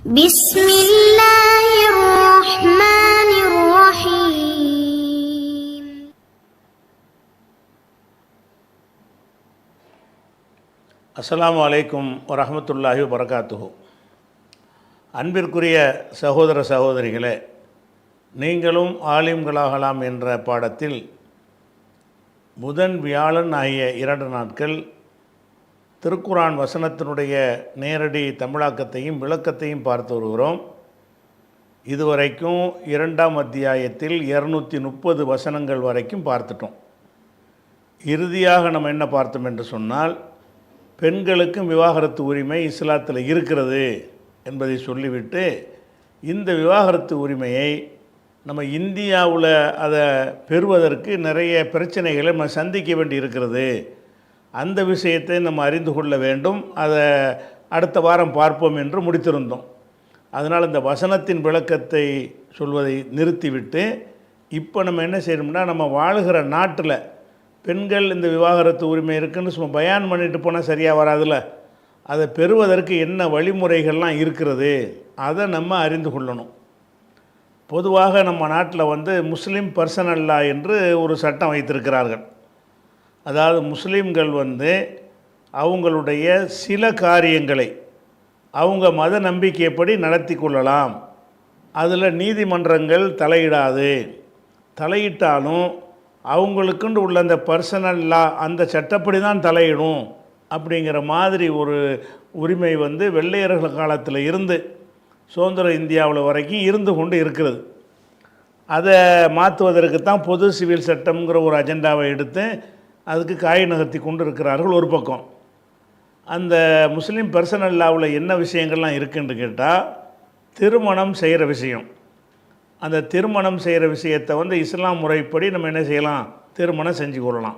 بسم الله الرحمن الرحيم. அஸ்ஸலாமு அலைக்கும் வரஹ்மத்துல்லாஹி வபரகாத்துஹு. அன்பிற்குரிய சகோதர சகோதரிகளே, நீங்களும் ஆலிம்களாகலாம் என்ற பாடத்தில் புதன் வியாழன் ஆகிய 2 நாட்கள் திருக்குரான் வசனத்தினுடைய நேரடி தமிழாக்கத்தையும் விளக்கத்தையும் பார்த்து வருகிறோம். இதுவரைக்கும் 2ஆம் அத்தியாயத்தில் 230 வசனங்கள் வரைக்கும் பார்த்துட்டோம். இறுதியாக நம்ம என்ன பார்த்தோம் என்று சொன்னால், பெண்களுக்கும் விவாகரத்து உரிமை இஸ்லாத்தில் இருக்கிறது என்பதை சொல்லிவிட்டு, இந்த விவாகரத்து உரிமையை நம்ம இந்தியாவில் அதை பெறுவதற்கு நிறைய பிரச்சனைகளை நம்ம சந்திக்க வேண்டி இருக்கிறது, அந்த விஷயத்தை நம்ம அறிந்து கொள்ள வேண்டும், அதை அடுத்த வாரம் பார்ப்போம் என்று முடித்திருந்தோம். அதனால் இந்த வசனத்தின் விளக்கத்தை சொல்வதை நிறுத்திவிட்டு இப்போ நம்ம என்ன செய்யணும்னா, நம்ம வாழுகிற நாட்டில் பெண்கள் இந்த விவாகரத்து உரிமை இருக்குன்னு சும்மா பயான் பண்ணிட்டு போனால் சரியாக வராதுல்ல, அதை பெறுவதற்கு என்ன வழிமுறைகள்லாம் இருக்கிறது அதை நம்ம அறிந்து கொள்ளணும். பொதுவாக நம்ம நாட்டில் முஸ்லீம் பர்சனல் லா என்று ஒரு சட்டம் வைத்திருக்கிறார்கள். அதாவது முஸ்லீம்கள் அவங்களுடைய சில காரியங்களை அவங்க மத நம்பிக்கைப்படி நடத்தி கொள்ளலாம், அதில் நீதிமன்றங்கள் தலையிடாது, தலையிட்டாலும் அவங்களுக்குண்டு உள்ள அந்த பர்சனல் லா அந்த சட்டப்படி தான் தலையிடும் அப்படிங்கிற மாதிரி ஒரு உரிமை வெள்ளையர்கள் காலத்தில் இருந்து சுதந்திர இந்தியாவில் வரைக்கும் இருந்து கொண்டு இருக்கிறது. அதை மாற்றுவதற்கு தான் பொது சிவில் சட்டம்ங்கிற ஒரு அஜெண்டாவை எடுத்து அதுக்கு காய் நகர்த்தி கொண்டு இருக்கிறார்கள். ஒரு பக்கம் அந்த முஸ்லீம் பர்சனல் லாவில் என்ன விஷயங்கள்லாம் இருக்குன்னு கேட்டால், திருமணம் செய்கிற விஷயம், அந்த திருமணம் செய்கிற விஷயத்தை இஸ்லாம் முறைப்படி நம்ம என்ன செய்யலாம், திருமணம் செஞ்சு கொள்ளலாம்.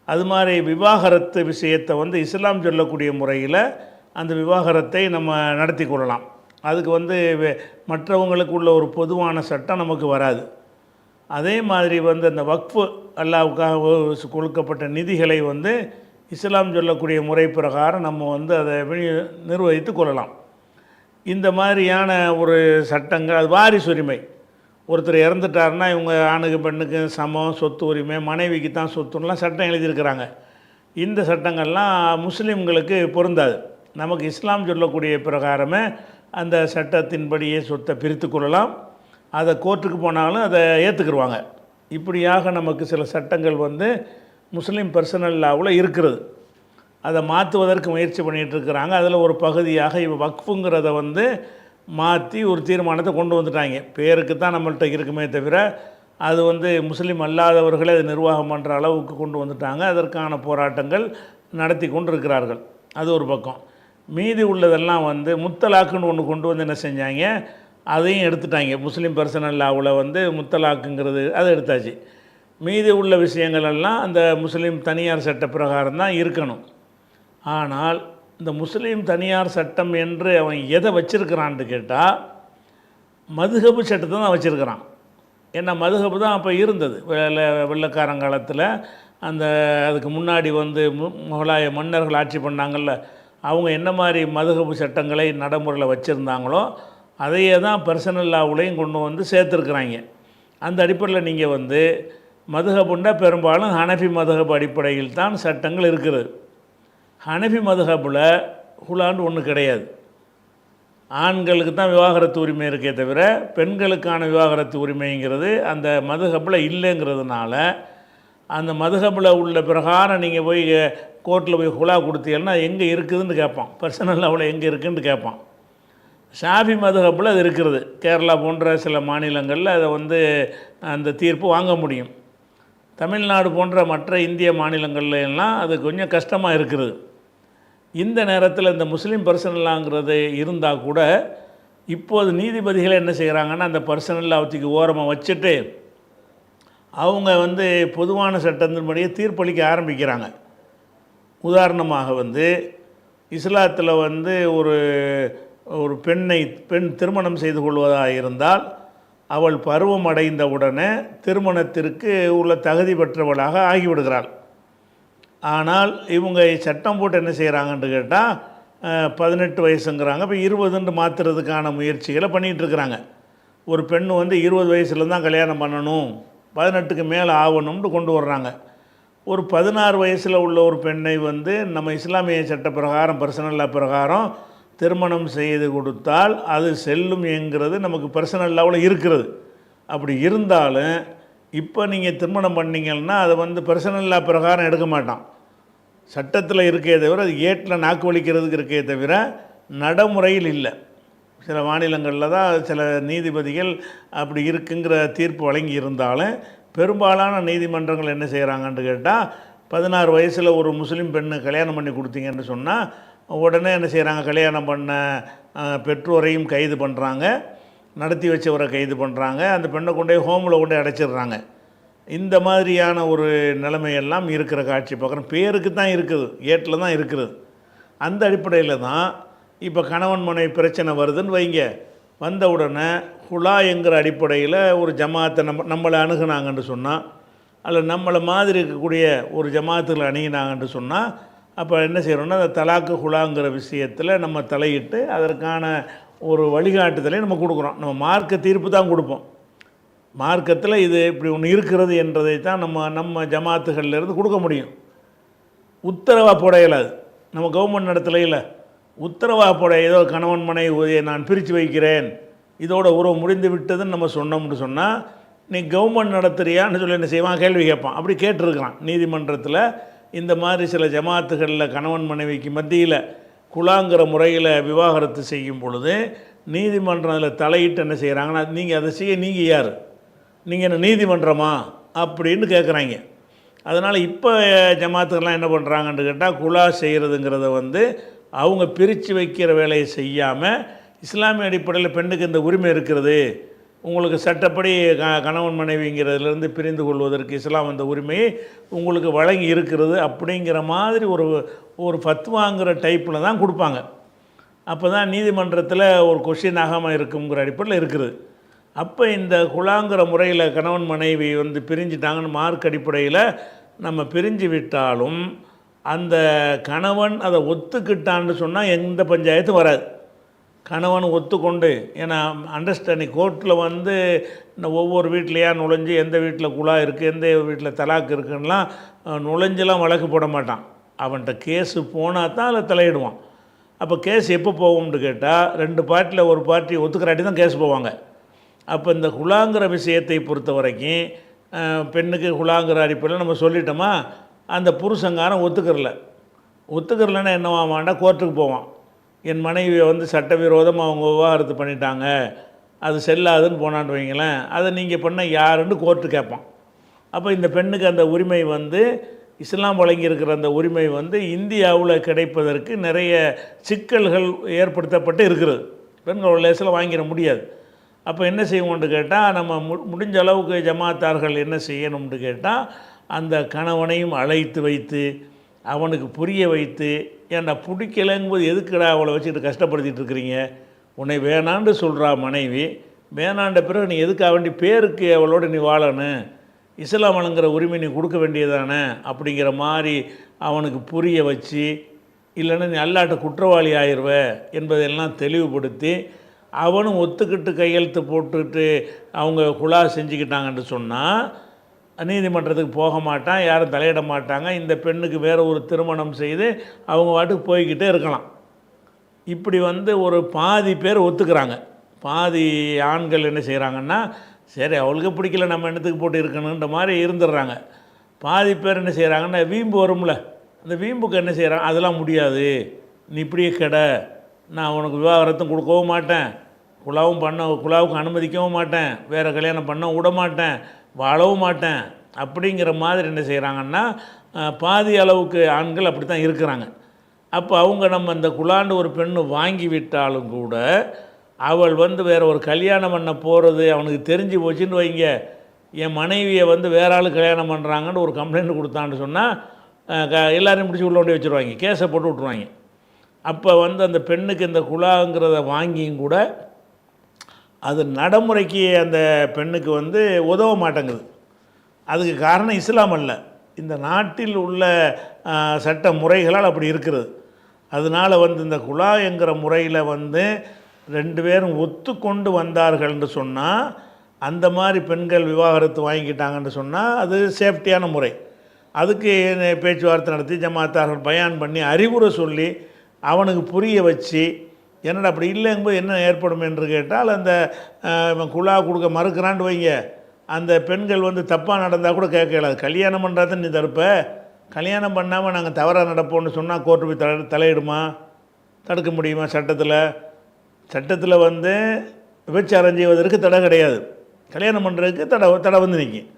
அது மாதிரி விவாகரத்து விஷயத்தை இஸ்லாம் சொல்லக்கூடிய முறையில் அந்த விவாகரத்தை நம்ம நடத்தி கொள்ளலாம். அதுக்கு மற்றவங்களுக்கு உள்ள ஒரு பொதுவான சட்டம் நமக்கு வராது. அதே மாதிரி அந்த வக்ஃபு அல்லாவுக்காக கொடுக்கப்பட்ட நிதிகளை இஸ்லாம் சொல்லக்கூடிய முறை பிரகாரம் நம்ம அதை நிர்வகித்து கொள்ளலாம். இந்த மாதிரியான ஒரு சட்டங்கள், அது வாரிசு உரிமை, ஒருத்தர் இறந்துட்டாருன்னா இவங்க ஆணுக்கு பெண்ணுக்கு சமம் சொத்து உரிமை, மனைவிக்கு தான் சொத்துன்னெலாம் சட்டம் எழுதியிருக்கிறாங்க. இந்த சட்டங்கள்லாம் முஸ்லீம்களுக்கு பொருந்தாது. நமக்கு இஸ்லாம் சொல்லக்கூடிய பிரகாரமே அந்த சட்டத்தின்படியே சொத்தை பிரித்து கொள்ளலாம். அதை கோர்ட்டுக்கு போனாலும் அதை ஏற்றுக்குருவாங்க. இப்படியாக நமக்கு சில சட்டங்கள் முஸ்லீம் பர்சனல் லாவில் இருக்கிறது. அதை மாற்றுவதற்கு முயற்சி பண்ணிகிட்ருக்கிறாங்க. அதில் ஒரு பகுதியாக வக்ஃபுங்கிறத மாற்றி ஒரு தீர்மானத்தை கொண்டு வந்துட்டாங்க. பேருக்கு தான் நம்மள்கிட்ட இருக்குமே தவிர அது முஸ்லீம் அல்லாதவர்களே அது நிர்வாகம் பண்ணுற அளவுக்கு கொண்டு வந்துட்டாங்க. அதற்கான போராட்டங்கள் நடத்தி கொண்டு இருக்கிறார்கள். அது ஒரு பக்கம். மீதி உள்ளதெல்லாம் முத்தலாக்குன்னு ஒன்று கொண்டு என்ன செஞ்சாங்க, அதையும் எடுத்துட்டாங்க. முஸ்லீம் பர்சனல் லாவில் முத்தலாக்குங்கிறது அதை எடுத்தாச்சு. மீதி உள்ள விஷயங்களெல்லாம் அந்த முஸ்லீம் தனியார் சட்ட பிரகாரம் தான் இருக்கணும். ஆனால் இந்த முஸ்லீம் தனியார் சட்டம் என்று அவன் எதை வச்சிருக்கிறான்னு கேட்டால், மதுஹபு சட்டத்தை தான் வச்சுருக்கிறான். ஏன்னா மதுஹபு தான் அப்போ இருந்தது வெள்ளைக்காரங்காலத்தில். அதுக்கு முன்னாடி முகலாய மன்னர்கள் ஆட்சி பண்ணாங்கள்ல, அவங்க என்ன மாதிரி மதுஹபு சட்டங்களை நடைமுறையில் வச்சுருந்தாங்களோ அதையே தான் பர்சனல் லாவுலையும் கொண்டு சேர்த்துருக்குறாங்க. அந்த அடிப்படையில் நீங்கள் மதுஹபுண்டா பெரும்பாலும் ஹனஃபி மதுஹப் அடிப்படையில் தான் சட்டங்கள் இருக்கிறது. ஹனஃபி மதுஹபில் ஹுலான்னு ஒன்று கிடையாது. ஆண்களுக்கு தான் விவாகரத்து உரிமை இருக்கே தவிர பெண்களுக்கான விவாகரத்து உரிமைங்கிறது அந்த மதுஹபில் இல்லைங்கிறதுனால, அந்த மதுஹபில் உள்ள பிரகாரம் நீங்கள் போய் கோர்ட்டில் போய் ஹுலா கொடுத்தீங்கன்னா எங்கே இருக்குதுன்னு கேட்பான். பர்சனல் லாவில் எங்கே இருக்குதுன்னு கேட்பான். ஷாஃபி மதுஹபில் அது இருக்கிறது. கேரளா போன்ற சில மாநிலங்களில் அதை அந்த தீர்ப்பு வாங்க முடியும். தமிழ்நாடு போன்ற மற்ற இந்திய மாநிலங்கள்ல எல்லாம் அது கொஞ்சம் கஷ்டமாக இருக்கிறது. இந்த நேரத்தில் இந்த முஸ்லீம் பர்சனல்லாங்கிறது இருந்தால் கூட இப்போது நீதிபதிகள் என்ன செய்கிறாங்கன்னா, அந்த பர்சனல் லாவத்துக்கு ஓரமாக வச்சுட்டு அவங்க பொதுவான சட்டத்தின்படியே தீர்ப்பளிக்க ஆரம்பிக்கிறாங்க. உதாரணமாக இஸ்லாத்தில் ஒரு பெண் திருமணம் செய்து கொள்வதாக இருந்தால் அவள் பருவம் அடைந்தவுடனே திருமணத்திற்கு உள்ள தகுதி பெற்றவளாக ஆகிவிடுகிறாள். ஆனால் இவங்க சட்டம் போட்டு என்ன செய்கிறாங்கன்னு கேட்டால், 18 வயசுங்கிறாங்க. இப்போ 20ன்னு மாற்றுறதுக்கான முயற்சிகளை பண்ணிகிட்ருக்குறாங்க. ஒரு பெண் வந்து 20 வயசில் தான் கல்யாணம் பண்ணணும், 18க்கு மேலே ஆகணும்னு கொண்டு வர்றாங்க. ஒரு 16 வயசில் உள்ள ஒரு பெண்ணை வந்து நம்ம இஸ்லாமிய சட்ட பிரகாரம், பர்சனல் லா பிரகாரம் திருமணம் செய்து கொடுத்தால் அது செல்லும் என்கிறது நமக்கு பர்சனல் லாவில் இருக்கிறது. அப்படி இருந்தாலும் இப்போ நீங்கள் திருமணம் பண்ணிங்கன்னா அதை வந்து பர்சனல் லா பிரகாரம் எடுக்க மாட்டான். சட்டத்தில் இருக்கே தவிர, அது ஏட்டில் நாக்கு வலிக்கிறதுக்கு இருக்கே தவிர நடைமுறையில் இல்லை. சில மாநிலங்களில் தான் சில நீதிபதிகள் அப்படி இருக்குங்கிற தீர்ப்பு வழங்கி இருந்தாலும் பெரும்பாலான நீதிமன்றங்கள் என்ன செய்கிறாங்கன்னு கேட்டால், 16 வயசில் ஒரு முஸ்லீம் பெண்ணு கல்யாணம் பண்ணி கொடுத்தீங்கன்னு சொன்னால் உடனே என்ன செய்கிறாங்க, கல்யாணம் பண்ண பெற்றோரையும் கைது பண்ணுறாங்க, நடத்தி வச்சவரை கைது பண்ணுறாங்க, அந்த பெண்ணை கொண்டே ஹோமில் கொண்டே அடைச்சிடுறாங்க. இந்த மாதிரியான ஒரு நிலைமையெல்லாம் இருக்கிற காட்சி பார்க்குறோம். பேருக்கு தான் இருக்குது, ஏட்டில் தான் இருக்குது. அந்த அடிப்படையில் தான் இப்போ கணவன் மனைவி பிரச்சனை வருதுன்னு வைங்க, வந்த உடனே ஹுலா என்கிற அடிப்படையில் ஒரு ஜமாத்தை நம்மளை அணுகுனாங்கன்னு சொன்னால், அல்ல நம்மளை மாதிரி இருக்கக்கூடிய ஒரு ஜமாத்துகளை அணுகினாங்கன்னு சொன்னால், அப்போ என்ன செய்கிறோன்னா அந்த தலாக்கு ஹுலாங்கிற விஷயத்தில் நம்ம தலையிட்டு அதற்கான ஒரு வழிகாட்டுதலை நம்ம கொடுக்குறோம். நம்ம மார்க்க தீர்ப்பு தான் கொடுப்போம். மார்க்கத்தில் இது இப்படி ஒன்று இருக்கிறது என்றதை தான் நம்ம ஜமாத்துகள்லேருந்து கொடுக்க முடியும். உத்தரவாக போட இயலாது. நம்ம கவர்மெண்ட் நடத்தல இல்லை, உத்தரவாக போட ஏதோ கணவன் மனைவி நான் பிரித்து வைக்கிறேன், இதோட உறவு முடிந்து விட்டதுன்னு நம்ம சொன்னோம்னு சொன்னால், நீ கவர்மெண்ட் நடத்துறியான்னு சொல்லி என்ன செய்வான், கேள்வி கேட்பான். அப்படி கேட்டிருக்கிறான் நீதிமன்றத்தில். இந்த மாதிரி சில ஜமாத்துகளில் கணவன் மனைவிக்கு மத்தியில் குலாங்கிற முறையில் விவாகரத்து செய்யும் பொழுது நீதிமன்றம் அதில் தலையிட்டு என்ன செய்கிறாங்கன்னா, நீங்கள் அதை செய்ய நீங்கள் யார், நீங்கள் என்ன நீதிமன்றமா அப்படின்னு கேட்குறாங்க. அதனால் இப்போ ஜமாத்துக்கெல்லாம் என்ன பண்ணுறாங்கன்னு கேட்டால், குலா செய்கிறதுங்கிறத வந்து அவங்க பிரித்து வைக்கிற வேலையை செய்யாமல், இஸ்லாமிய அடிப்படையில் பெண்ணுக்கு இந்த உரிமை இருக்கிறது, உங்களுக்கு சட்டப்படி கணவன் மனைவிங்கிறதுலேருந்து பிரிந்து கொள்வதற்கு இஸ்லாம் அந்த உரிமையை உங்களுக்கு வழங்கி இருக்கிறது அப்படிங்கிற மாதிரி ஒரு ஃபத்வாங்கிற டைப்பில் தான் கொடுப்பாங்க. அப்போ தான் நீதிமன்றத்தில் ஒரு கொஸ்டின் ஆகாமல் இருக்குங்கிற அடிப்படையில் இருக்குது. அப்போ இந்த குலாங்கிற முறையில் கணவன் மனைவி வந்து பிரிஞ்சிட்டாங்கன்னு மார்க் அடிப்படையில் நம்ம பிரிஞ்சு விட்டாலும் அந்த கணவன் அதை ஒத்துக்கிட்டான்னு சொன்னால் எந்த பஞ்சாயத்தும் வராது. கணவன் ஒத்துக்கொண்டு, ஏன்னா அண்டர்ஸ்டாண்டிங் கோர்ட்டில் வந்து இந்த ஒவ்வொரு வீட்லையா நுழைஞ்சு எந்த வீட்டில் குலா இருக்குது, எந்த வீட்டில் தலாக்கு இருக்குன்னெலாம் நுழைஞ்செல்லாம் வழக்கு போட மாட்டான். அவன்கிட்ட கேஸு போனால் தான் அதில் தலையிடுவான். அப்போ கேஸ் எப்போ போகும்னு கேட்டால், 2 பார்ட்டியில் ஒரு பார்ட்டி ஒத்துக்கிறாட்டி தான் கேஸ் போவாங்க. அப்போ இந்த குலாங்கிற விஷயத்தை பொறுத்த வரைக்கும் பெண்ணுக்கு குலாங்கிற அடிப்படையில் நம்ம சொல்லிட்டோமா, அந்த புருஷங்காரன் ஒத்துக்கிறலன்னா என்னவாமாண்டா, கோர்ட்டுக்கு போவான். என் மனைவியை வந்து சட்டவிரோதமாக அவங்க விவாகரத்து பண்ணிட்டாங்க, அது செல்லாதுன்னு போனான்னு வைங்களேன், அதை நீங்கள் பண்ண யாருன்னு கோர்ட்டு கேட்பான். அப்போ இந்த பெண்ணுக்கு அந்த உரிமை வந்து இஸ்லாம் வழங்கியிருக்கிற அந்த உரிமை வந்து இந்தியாவில் கிடைப்பதற்கு நிறைய சிக்கல்கள் ஏற்படுத்தப்பட்டு இருக்கிறது. பெண்கள் லேசில் வாங்கிட முடியாது. அப்போ என்ன செய்வோம்னு கேட்டால், நம்ம முடிஞ்ச அளவுக்கு ஜமாத்தார்கள் என்ன செய்யணும்னு கேட்டால், அந்த கணவனையும் அழைத்து வைத்து அவனுக்கு புரிய வைத்து, ஏன்டா பிடிக்கலைங்கும்போது எதுக்குடா அவளை வச்சுக்கிட்டு கஷ்டப்படுத்திட்டு இருக்கிறீங்க, உன்னை வேணான்னு சொல்கிறா மனைவி, வேணாண்ட பிறகு நீ எதுக்காக வேண்டி பேருக்கு அவளோட நீ வாழணும், இஸ்லாம் வழங்குற உரிமை நீ கொடுக்க வேண்டியதானே அப்படிங்கிற மாதிரி அவனுக்கு புரிய வச்சு, இல்லைன்னா நீ அல்லாட்ட குற்றவாளி ஆயிடுவ என்பதையெல்லாம் தெளிவுபடுத்தி, அவனும் ஒத்துக்கிட்டு கையெழுத்து போட்டுக்கிட்டு அவங்க குலா செஞ்சுக்கிட்டாங்கன்னு சொன்னால் நீதிமன்றத்துக்கு போக மாட்டான், யாரும் தலையிட மாட்டாங்க. இந்த பெண்ணுக்கு வேறு ஒரு திருமணம் செய்து அவங்க வாட்டுக்கு போய்கிட்டே இருக்கலாம். இப்படி வந்து ஒரு பாதி பேர் ஒத்துக்கிறாங்க. பாதி ஆண்கள் என்ன செய்கிறாங்கன்னா, சரி அவளுக்கு பிடிக்கல நம்ம என்னத்துக்கு போட்டு இருக்கணுன்ற மாதிரி இருந்துடுறாங்க. பாதி பேர் என்ன செய்கிறாங்கன்னா, வீம்பு வரும்ல, அந்த வீம்புக்கு என்ன செய்கிறாங்க, அதெல்லாம் முடியாது, நீ இப்படியே கெட, நான் உனக்கு விவாகரத்தும் கொடுக்கவும் மாட்டேன், குலாவுக்கு அனுமதிக்கவும் மாட்டேன், வேறு கல்யாணம் பண்ண விட மாட்டேன், வாழவும் மாட்டேன் அப்படிங்கிற மாதிரி என்ன செய்கிறாங்கன்னா, பாதி அளவுக்கு ஆண்கள் அப்படி தான் இருக்கிறாங்க. அப்போ அவங்க நம்ம இந்த குலாண்டு ஒரு பெண்ணு வாங்கி விட்டாலும் கூட அவள் வந்து வேறு ஒரு கல்யாணம் பண்ண போகிறது அவனுக்கு தெரிஞ்சு போச்சுன்னு வைங்க, என் மனைவியை வந்து வேற ஆள் கல்யாணம் பண்ணுறாங்கன்னு ஒரு கம்ப்ளைண்ட் கொடுத்தான்னு சொன்னால் எல்லோரையும் பிடிச்சி உள்ள கொண்டு வச்சுருவாங்க, கேஸை போட்டு விட்ருவாங்க. அப்போ வந்து அந்த பெண்ணுக்கு இந்த குலாங்கிறத வாங்கியும் கூட அது நடைமுறைக்கு அந்த பெண்ணுக்கு வந்து உதவ மாட்டேங்குது. அதுக்கு காரணம் இஸ்லாம் அல்ல, இந்த நாட்டில் உள்ள சட்ட முறைகளால் அப்படி இருக்கிறது. அதனால் வந்து இந்த குலா என்கிற முறையில் வந்து 2 பேரும் ஒத்துக்கொண்டு வந்தார்கள்னு சொன்னால், அந்த மாதிரி பெண்கள் விவாகரத்து வாங்கிக்கிட்டாங்கன்னு சொன்னால் அது சேஃப்டியான முறை. அதுக்கு பேச்சுவார்த்தை நடத்தி ஜமாத்தார்கள் பயான் பண்ணி அறிவுரை சொல்லி அவனுக்கு புரிய வச்சு, என்னடா அப்படி இல்லைங்கும்போது என்ன ஏற்படும் என்று கேட்டால், அந்த குலா கொடுக்க மறுக்கிறான்னு வைங்க, அந்த பெண்கள் வந்து தப்பாக நடந்தால் கூட கேட்கலாது. கல்யாணம் பண்ணுறத நீ தடுப்ப, கல்யாணம் பண்ணாமல் நாங்கள் தவறாக நடப்போம்னு சொன்னால் கோர்ட்டு போய் தலையிடுமா? தடுக்க முடியுமா? சட்டத்தில் வந்து விபச்சாரம் செய்வதற்கு தடை கிடையாது, கல்யாணம் பண்ணுறதுக்கு தடை வந்து நிற்கும்.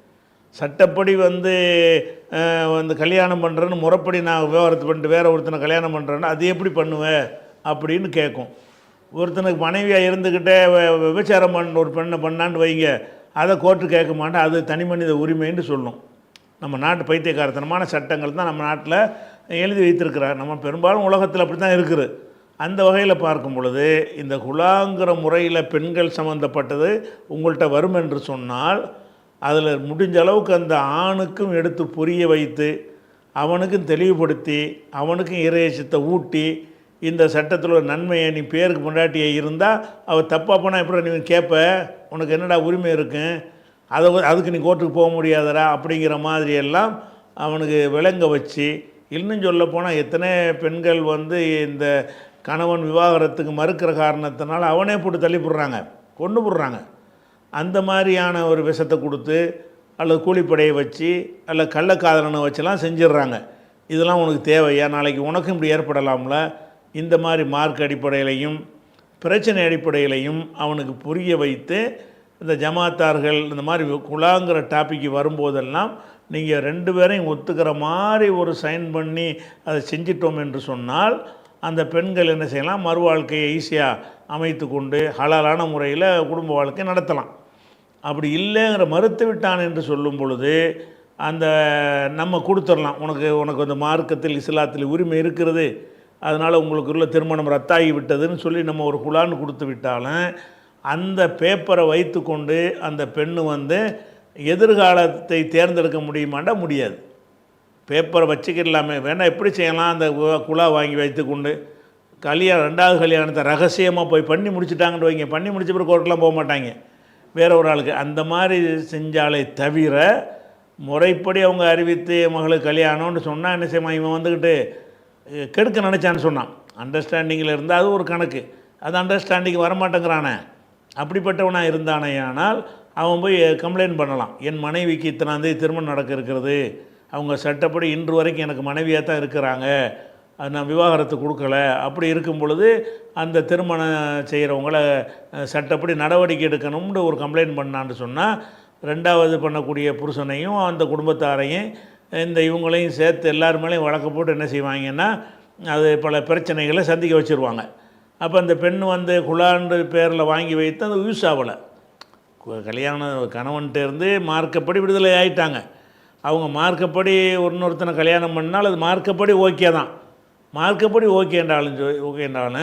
சட்டப்படி வந்து கல்யாணம் பண்ணுறேன்னு முறைப்படி நான் விவாகரத்து பண்ணிட்டு வேறு ஒருத்தனை கல்யாணம் பண்ணுறேன்னா அது எப்படி பண்ணுவேன் அப்படின்னு கேட்கும். ஒருத்தனுக்கு மனைவியாக இருந்துக்கிட்டே விபச்சாரம் பண்ண ஒரு பெண்ணை பண்ணான்னு வைங்க, அதை கோர்ட்டு கேட்க மாட்டேன், அது தனி மனித உரிமைன்னு சொல்லும். நம்ம நாட்டு பைத்தியக்காரத்தனமான சட்டங்கள் தான் நம்ம நாட்டில் எழுதி வைத்திருக்கிறார். நம்ம பெரும்பாலும் உலகத்தில் அப்படி தான் இருக்குது. அந்த வகையில் பார்க்கும் பொழுது இந்த குலாங்கிற முறையில் பெண்கள் சம்மந்தப்பட்டது உங்கள்கிட்ட வரும் என்று சொன்னால், அதில் முடிஞ்ச அளவுக்கு அந்த ஆணுக்கும் எடுத்து புரிய வைத்து, அவனுக்கும் தெளிவுபடுத்தி, அவனுக்கும் இறையச்சத்தை ஊட்டி, இந்த சட்டத்தில் ஒரு நன்மையை நீ பேருக்கு முன்னாட்டியே இருந்தால் அவள் தப்பாக போனால் எப்படி நீ கேட்ப, உனக்கு என்னடா உரிமை இருக்கும், அதுக்கு நீ கோர்ட்டுக்கு போக முடியாதரா அப்படிங்கிற மாதிரியெல்லாம் அவனுக்கு விளங்க வச்சு, இன்னும் சொல்ல போனால் எத்தனை பெண்கள் வந்து இந்த கணவன் விவாகரத்துக்கு மறுக்கிற காரணத்தினால அவனே போட்டு தள்ளிவிடுறாங்க, கொண்டு போடுறாங்க. அந்த மாதிரியான ஒரு விஷத்தை கொடுத்து அல்லது கூலிப்படையை வச்சு அல்ல கள்ளக்காதலனை வச்செல்லாம் செஞ்சிடுறாங்க. இதெல்லாம் உனக்கு தேவையா? நாளைக்கு உனக்கும் இப்படி ஏற்படலாம்ல? இந்த மாதிரி மார்க் அடிப்படையிலையும் பிரச்சனை அடிப்படையிலையும் அவனுக்கு புரிய வைத்து, இந்த ஜமாத்தார்கள் இந்த மாதிரி குலாங்கிற டாப்பிக்கு வரும்போதெல்லாம் நீங்கள் 2 பேரையும் ஒத்துக்கிற மாதிரி ஒரு சைன் பண்ணி அதை செஞ்சிட்டோம் என்று சொன்னால், அந்த பெண்கள் என்ன செய்யலாம், மறு வாழ்க்கையை ஈஸியாக அமைத்து கொண்டு ஹலாலான முறையில் குடும்ப வாழ்க்கை நடத்தலாம். அப்படி இல்லைங்கிற மறுத்து விட்டான் என்று சொல்லும் பொழுது அந்த நம்ம கொடுத்துடலாம், உனக்கு அந்த மார்க்கத்தில் இஸ்லாத்தில் உரிமை இருக்கிறது, அதனால் உங்களுக்குள்ள திருமணம் ரத்தாகி விட்டதுன்னு சொல்லி நம்ம ஒரு குலான்னு கொடுத்து விட்டாலும், அந்த பேப்பரை வைத்து கொண்டு அந்த பெண்ணு வந்து எதிர்காலத்தை தேர்ந்தெடுக்க முடியுமாண்டா? முடியாது. பேப்பரை வச்சுக்கலாமே, வேணால் எப்படி செய்யலாம், அந்த குலா வாங்கி வைத்து கொண்டு கல்யாணம் 2வது கல்யாணத்தை ரகசியமாக போய் பண்ணி முடிச்சுட்டாங்கன்னு வைங்க, பண்ணி முடிச்ச பிறகு கோர்ட்டெலாம் போக மாட்டாங்க வேற ஒரு ஆளுக்கு. அந்த மாதிரி செஞ்சாலே தவிர முறைப்படி அவங்க அறிவித்து மகளுக்கு கல்யாணம்னு சொன்னால் என்ன செய்வான், இவன் வந்துக்கிட்டு கெடுக்க நினச்சான்னு சொன்னான். அண்டர்ஸ்டாண்டிங்கில் இருந்தால் அது ஒரு கணக்கு, அது அண்டர்ஸ்டாண்டிங் வரமாட்டேங்கிறானே, அப்படிப்பட்டவனாக இருந்தானே ஆனால் அவன் போய் கம்ப்ளைண்ட் பண்ணலாம், என் மனைவிக்கு இத்தனாந்தேதி திருமணம் நடக்க இருக்கிறது, அவங்க சட்டப்படி இன்று வரைக்கும் எனக்கு மனைவியாக தான் இருக்கிறாங்க, அது நான் விவாகரத்து கொடுக்கல. அப்படி இருக்கும் பொழுது அந்த திருமணம் செய்கிறவங்கள சட்டப்படி நடவடிக்கை எடுக்கணும்னு ஒரு கம்ப்ளைண்ட் பண்ணான்னு சொன்னால், 2வது பண்ணக்கூடிய புருஷனையும் அந்த குடும்பத்தாரையும் இந்த இவங்களையும் சேர்த்து எல்லாருமேலையும் வழக்கு போட்டு என்ன செய்வாங்கன்னா, அது பல பிரச்சனைகளை சந்திக்க வச்சுருவாங்க. அப்போ அந்த பெண் வந்து குலாண்டு பேரில் வாங்கி வைத்து அந்த யூஸ் ஆகலை. கல்யாணம் கணவன்கிட்டேருந்து மார்க்கப்படி விடுதலை ஆகிட்டாங்க. அவங்க மார்க்கப்படி இன்னொருத்தனை கல்யாணம் பண்ணால் அது மார்க்கப்படி ஓகே தான். மார்க்கப்படி ஓகேன்றாலும்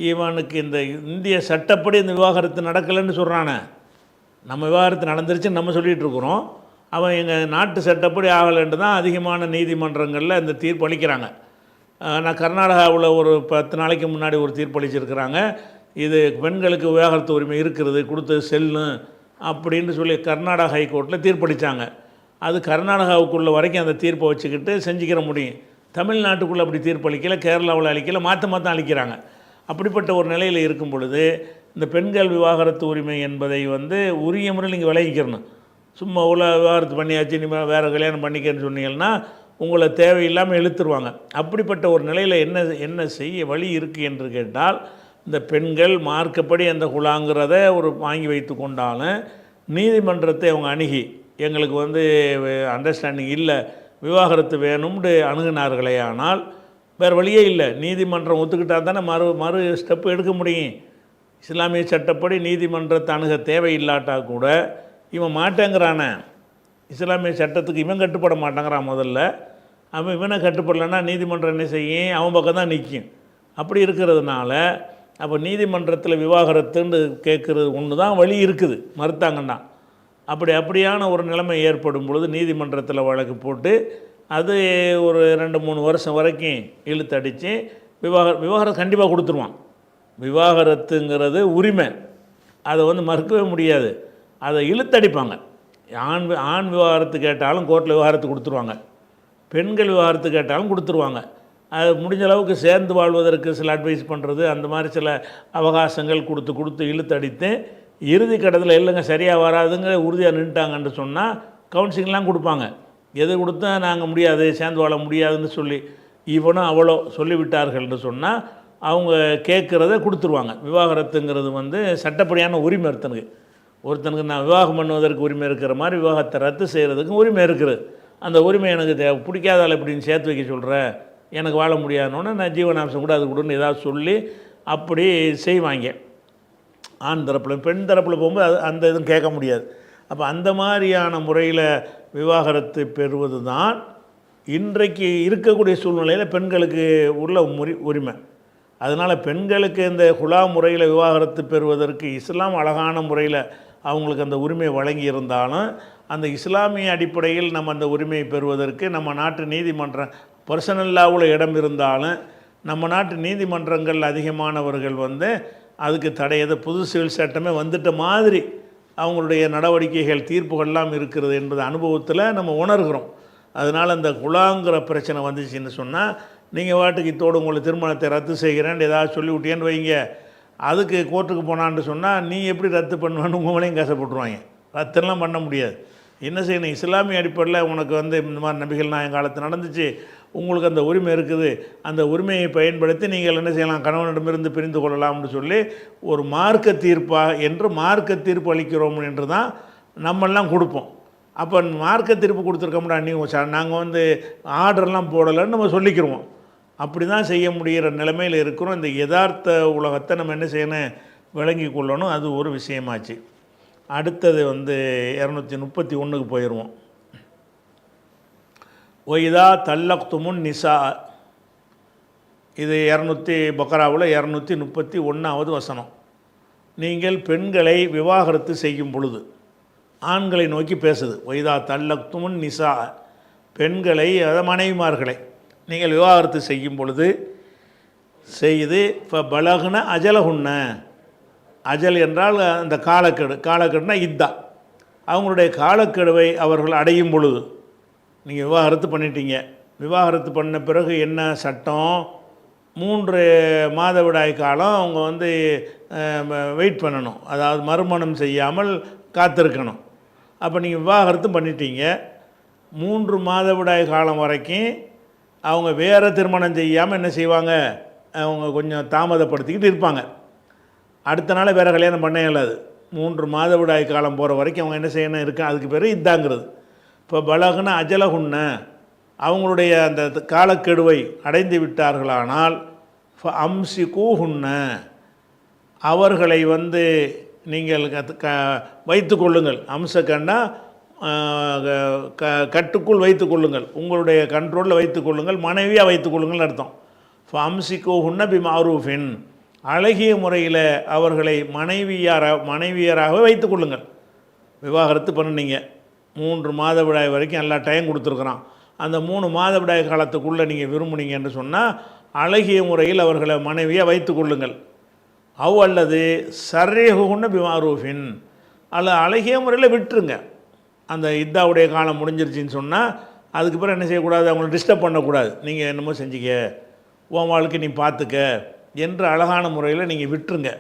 இவனுக்கு இந்த இந்திய சட்டப்படி இந்த விவாகரத்து நடக்கலைன்னு சொல்கிறானே, நம்ம விவாகரத்து நடந்துருச்சுன்னு நம்ம சொல்லிகிட்டு இருக்கிறோம், அவன் எங்கள் நாட்டு சட்டப்படி ஆகலைன்ட்டு தான் அதிகமான நீதிமன்றங்களில் இந்த தீர்ப்பு அளிக்கிறாங்க. நான் கர்நாடகாவில் ஒரு 10 நாளைக்கு முன்னாடி ஒரு தீர்ப்பு அளிச்சிருக்கிறாங்க, இது பெண்களுக்கு விவாகரத்து உரிமை இருக்கிறது, கொடுத்தது செல்லும் அப்படின்னு சொல்லி கர்நாடகா ஹைகோர்ட்டில் தீர்ப்பளித்தாங்க. அது கர்நாடகாவுக்குள்ள வரைக்கும் அந்த தீர்ப்பை வச்சுக்கிட்டு செஞ்சுக்கிற முடியும். தமிழ்நாட்டுக்குள்ளே அப்படி தீர்ப்பு அளிக்கலை, கேரளாவில் அளிக்கலை, மாற்ற அளிக்கிறாங்க. அப்படிப்பட்ட ஒரு நிலையில் இருக்கும் பொழுது இந்த பெண்கள் விவாகரத்து உரிமை என்பதை வந்து உரிய முறையில் நீங்கள் விளைவிக்கிறணும். சும்மா விவாகரத்து பண்ணியாச்சு நீ வேறு கல்யாணம் பண்ணிக்கன்னு சொன்னீங்கன்னா உங்களை தேவையில்லாமல் இழுத்துருவாங்க. அப்படிப்பட்ட ஒரு நிலையில் என்ன செய்ய வழி இருக்குது என்று கேட்டால், இந்த பெண்கள் மார்க்கப்படி அந்த குலாங்கிறத ஒரு வாங்கி வைத்து கொண்டாலும் நீதிமன்றத்தை அவங்க அணுகி எங்களுக்கு வந்து அண்டர்ஸ்டாண்டிங் இல்லை, விவாகரத்து வேணும்னு அணுகினார்களே ஆனால் வேறு வழியே இல்லை. நீதிமன்றம் ஒத்துக்கிட்டால் தானே மறு ஸ்டெப்பு எடுக்க முடியும். இஸ்லாமிய சட்டப்படி நீதிமன்றத்தை அணுக தேவையில்லாட்டா கூட இவன் மாட்டேங்கிறானே, இஸ்லாமிய சட்டத்துக்கு இவன் கட்டுப்பட மாட்டேங்கிறான். முதல்ல அவன் இவனை கட்டுப்படலைன்னா நீதிமன்றம் என்ன செய்யும், அவன் பக்கம் தான் நிற்கும். அப்படி இருக்கிறதுனால அப்போ நீதிமன்றத்தில் விவாகரத்துன்னு கேட்குறது ஒன்று தான் வழி இருக்குது, மறுத்தாங்கன்னா. அப்படியான ஒரு நிலைமை ஏற்படும் பொழுது நீதிமன்றத்தில் வழக்கு போட்டு அது ஒரு 2-3 வருஷம் வரைக்கும் இழுத்தடித்து விவாகரத்து கண்டிப்பாக கொடுத்துருவான். விவாகரத்துங்கிறது உரிமை, அதை வந்து மறுக்கவே முடியாது. அதை இழுத்தடிப்பாங்க. ஆண் விவாகரத்து கேட்டாலும் கோர்ட்டில் விவாகரத்து கொடுத்துருவாங்க, பெண்கள் விவாகரத்து கேட்டாலும் கொடுத்துருவாங்க. அது முடிஞ்ச அளவுக்கு சேர்ந்து வாழ்வதற்கு சில அட்வைஸ் பண்ணுறது, அந்த மாதிரி சில அவகாசங்கள் கொடுத்து இழுத்தடித்து இறுதி கட்டத்தில் இல்லைங்க சரியாக வராதுங்க உறுதியாக நின்ட்டாங்கன்னு சொன்னால் கவுன்சிலிங்லாம் கொடுப்பாங்க. எது கொடுத்தா நாங்கள் முடியாது, சேர்ந்து வாழ முடியாதுன்னு சொல்லி இவனும் அவ்வளோ சொல்லிவிட்டார்கள்னு சொன்னால் அவங்க கேட்குறத கொடுத்துருவாங்க. விவாகரத்துங்கிறது வந்து சட்டப்படியான உரிமை ஒருத்தனுக்கு நான் விவாகம் பண்ணுவதற்கு உரிமை இருக்கிற மாதிரி விவாகத்தை ரத்து செய்கிறதுக்கும் உரிமை இருக்குது. அந்த உரிமை எனக்கு பிடிக்காதால் எப்படின்னு சேர்த்து வைக்க சொல்கிறேன், எனக்கு வாழ முடியாதுன்னு நான் ஜீவனாம்சம் கூட அது கொடுன்னு ஏதாவது சொல்லி அப்படி செய்வாங்க. ஆண் தரப்பில் பெண் தரப்பில் போகும்போது அந்த இதுவும் கேட்க முடியாது. அப்போ அந்த மாதிரியான முறையில் விவாகரத்து பெறுவது தான் இன்றைக்கு இருக்கக்கூடிய சூழ்நிலையில் பெண்களுக்கு உள்ள உரிமை. அதனால் பெண்களுக்கு இந்த குலா முறையில் விவாகரத்து பெறுவதற்கு இஸ்லாம் அழகான முறையில் அவங்களுக்கு அந்த உரிமை வழங்கி இருந்தாலும் அந்த இஸ்லாமிய அடிப்படையில் நம்ம அந்த உரிமையை பெறுவதற்கு நம்ம நாட்டு நீதிமன்றம் பர்சனல் லாவில் இடம் இருந்தாலும் நம்ம நாட்டு நீதிமன்றங்கள் அதிகமானவர்கள் வந்து அதுக்கு தடையது புது சிவில் சட்டமே வந்துட்ட மாதிரி அவங்களுடைய நடவடிக்கைகள் தீர்ப்புகள்லாம் இருக்கிறது என்பது அனுபவத்தில் நம்ம உணர்கிறோம். அதனால் அந்த குலாங்கிற பிரச்சனை வந்துச்சுன்னு சொன்னால் நீங்கள் வாட்டுக்கு இத்தோடு உங்களை திருமணத்தை ரத்து செய்கிறேன்னு ஏதாவது சொல்லி விட்டியன்னு வைங்க, அதுக்கு கோர்ட்டுக்கு போனான்னு சொன்னால் நீ எப்படி ரத்து பண்ணுவேன்னு உங்களையும் கஷ்டப்பட்டுருவாங்க. ரத்தெல்லாம் பண்ண முடியாது. என்ன செய்யணும், இஸ்லாமிய அடிப்படையில் உனக்கு வந்து இந்த மாதிரி நபிகள் நாயகம் காலத்தில் நடந்துச்சு, உங்களுக்கு அந்த உரிமை இருக்குது, அந்த உரிமையை பயன்படுத்தி நீங்கள் என்ன செய்யலாம், கணவனிடமிருந்து பிரிந்து கொள்ளலாம்னு சொல்லி ஒரு மார்க்க தீர்ப்பாக என்று மார்க்க தீர்ப்பு அளிக்கிறோம் என்று தான் நம்மெல்லாம் கொடுப்போம். அப்போ மார்க்க தீர்ப்பு கொடுத்துருக்கோம்டா நீ நாங்கள் வந்து ஆர்டர்லாம் போடலைன்னு நம்ம சொல்லிக்கிறோம். அப்படி தான் செய்ய முடிகிற நிலைமையில் இருக்கிறோம். இந்த யதார்த்த உலகத்தை நம்ம என்ன செய்யணும், விளங்கி கொள்ளணும். அது ஒரு விஷயமாச்சு. அடுத்தது வந்து 231க்கு போயிடுவோம். ஒய்தா தல்லக்துமுன் நிசா, இது 200 பக்ராவில் 231வது வசனம். நீங்கள் பெண்களை விவாகரத்து செய்யும் பொழுது, ஆண்களை நோக்கி பேசுது. ஒய்தா தல்லக்துமுன் நிசா, பெண்களை அதாவது மனைவிமார்களை நீங்கள் விவாகரத்து செய்யும் பொழுது செய்து இப்போ பலகுன அஜலகுன்ன, அஜல் என்றால் அந்த காலக்கெடுனா இத்தா, அவங்களுடைய காலக்கெடுவை அவர்கள் அடையும் பொழுது நீங்கள் விவாகரத்து பண்ணிட்டீங்க. விவாகரத்து பண்ண பிறகு என்ன சட்டம், 3 மாதவிடாய் காலம் அவங்க வந்து வெயிட் பண்ணணும், அதாவது மறுமணம் செய்யாமல் காத்திருக்கணும். அப்போ நீங்கள் விவாகரத்து பண்ணிட்டீங்க, 3 மாதவிடாய் காலம் வரைக்கும் அவங்க வேறு திருமணம் செய்யாமல் என்ன செய்வாங்க, அவங்க கொஞ்சம் தாமதப்படுத்திக்கிட்டு இருப்பாங்க. அடுத்த நாள் வேறு கல்யாணம் பண்ண இயலாது. 3 மாதவிடாய் காலம் போகிற வரைக்கும் அவங்க என்ன செய்யணும் இருக்கா, அதுக்கு பேர் இதாங்கிறது. இப்போ பலகுன அஜலகுன்ன, அவங்களுடைய அந்த காலக்கெடுவை அடைந்து விட்டார்களானால் அம்சிகூஹுன்ன, அவர்களை வந்து நீங்கள் வைத்து கொள்ளுங்கள். அம்சக்கண்டா கட்டுக்குள் வைத்து கொள்ளுங்கள், உங்களுடைய கண்ட்ரோலில் வைத்து கொள்ளுங்கள், மனைவியாக வைத்து கொள்ளுங்கள் அர்த்தம். ஃபம்சிகூஹுன்ன பிமாரூஃபின், அழகிய முறையில் அவர்களை மனைவியராக வைத்து கொள்ளுங்கள். விவாகரத்து பண்ணினீங்க, 3 மாதவிடாய் வரைக்கும் எல்லா டைம் கொடுத்துருக்குறான். அந்த 3 மாதவிடாய் காலத்துக்குள்ளே நீங்கள் விரும்புனீங்கன்னு சொன்னால் அழகிய முறையில் அவர்களை மனைவியாக வைத்து கொள்ளுங்கள். அல்லது சர்ரேகுன்ன பிமாரூஃபின், அழகிய முறையில் விட்டுருங்க. அந்த இத்தாவுடைய காலம் முடிஞ்சிருச்சின்னு சொன்னால் அதுக்கு பிறகு என்ன செய்யக்கூடாது, அவங்கள டிஸ்டர்ப் பண்ணக்கூடாது. நீங்கள் என்னமோ செஞ்சுக்க, உன் வாழ்க்கை நீ பார்த்துக்க என்று அழகான முறையில் நீங்கள் விட்டுருங்க.